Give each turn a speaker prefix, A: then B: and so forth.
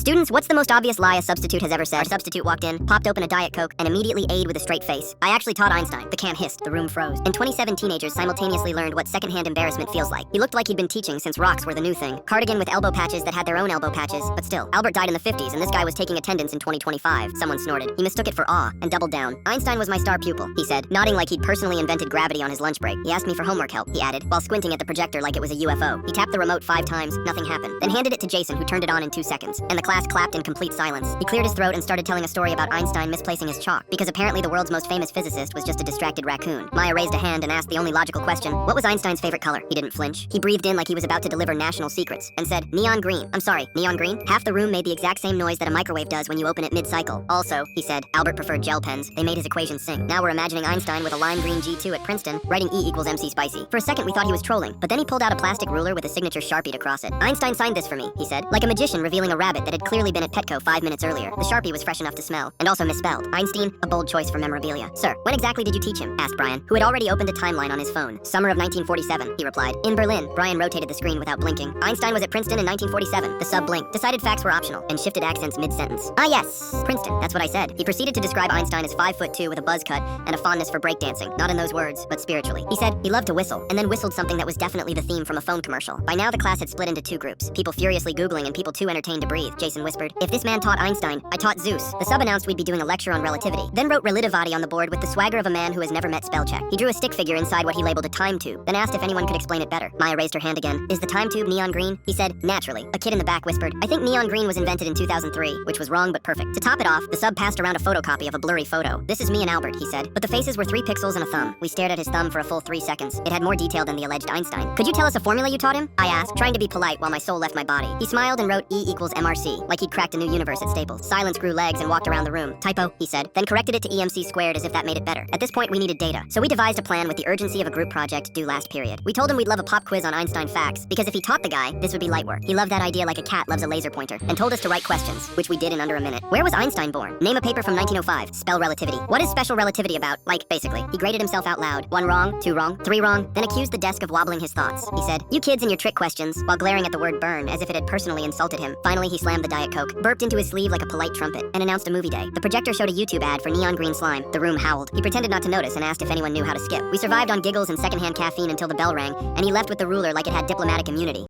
A: Students, what's the most obvious lie a substitute has ever said? Our substitute walked in, popped open a Diet Coke, and immediately AI'd with a straight face. I actually taught Einstein. The can hissed, the room froze. And 27 teenagers simultaneously learned what secondhand embarrassment feels like. He looked like he'd been teaching since rocks were the new thing. Cardigan with elbow patches that had their own elbow patches, but still. Albert died in the 50s, and this guy was taking attendance in 2025. Someone snorted. He mistook it for awe, and doubled down. Einstein was my star pupil, he said, nodding like he'd personally invented gravity on his lunch break. He asked me for homework help, he added, while squinting at the projector like it was a UFO. He tapped the remote 5 times, nothing happened, then handed it to Jason, who turned it on in 2 seconds. And the class clapped in complete silence. He cleared his throat and started telling a story about Einstein misplacing his chalk, because apparently the world's most famous physicist was just a distracted raccoon. Maya raised a hand and asked the only logical question, what was Einstein's favorite color? He didn't flinch. He breathed in like he was about to deliver national secrets, and said, neon green. I'm sorry, neon green? Half the room made the exact same noise that a microwave does when you open it mid-cycle. Also, he said, Albert preferred gel pens. They made his equations sing. Now we're imagining Einstein with a lime green G2 at Princeton, writing E equals MC Spicy. For a second we thought he was trolling, but then he pulled out a plastic ruler with a signature Sharpie to cross it. Einstein signed this for me, he said, like a magician revealing a rabbit that had clearly been at Petco 5 minutes earlier. The Sharpie was fresh enough to smell, and also misspelled. Einstein, a bold choice for memorabilia. Sir, when exactly did you teach him? Asked Brian, who had already opened a timeline on his phone. Summer of 1947, he replied. In Berlin. Brian rotated the screen without blinking. Einstein was at Princeton in 1947. The sub blinked, decided facts were optional, and shifted accents mid-sentence. Ah yes, Princeton, that's what I said. He proceeded to describe Einstein as 5'2" with a buzz cut and a fondness for breakdancing. Not in those words, but spiritually. He said he loved to whistle, and then whistled something that was definitely the theme from a phone commercial. By now the class had split into 2 groups. People furiously Googling and people too entertained to breathe. Jason whispered, if this man taught Einstein, I taught Zeus. The sub announced we'd be doing a lecture on relativity, then wrote relativity on the board with the swagger of a man who has never met spell check. He drew a stick figure inside what he labeled a time tube, then asked if anyone could explain it better. Maya raised her hand again. Is the time tube neon green? He said, naturally. A kid in the back whispered, I think neon green was invented in 2003, which was wrong but perfect. To top it off, the sub passed around a photocopy of a blurry photo. This is me and Albert, he said, but the faces were 3 pixels and a thumb. We stared at his thumb for a full 3 seconds. It had more detail than the alleged Einstein. Could you tell us a formula you taught him? I asked, trying to be polite while my soul left my body. He smiled and wrote E equals MRC, like he'd cracked a new universe at Staples. Silence grew legs and walked around the room. Typo, he said, then corrected it to EMC squared as if that made it better. At this point, we needed data, so we devised a plan with the urgency of a group project due last period. We told him we'd love a pop quiz on Einstein facts, because if he taught the guy, this would be light work. He loved that idea like a cat loves a laser pointer, and told us to write questions, which we did in under a minute. Where was Einstein born? Name a paper from 1905. Spell relativity. What is special relativity about? Like, basically. He graded himself out loud. 1 wrong, 2 wrong, 3 wrong, then accused the desk of wobbling his thoughts. He said, you kids and your trick questions, while glaring at the word burn as if it had personally insulted him. Finally, he slammed the Diet Coke, burped into his sleeve like a polite trumpet, and announced a movie day. The projector showed a YouTube ad for neon green slime. The room howled. He pretended not to notice and asked if anyone knew how to skip. We survived on giggles and secondhand caffeine until the bell rang, and he left with the ruler like it had diplomatic immunity.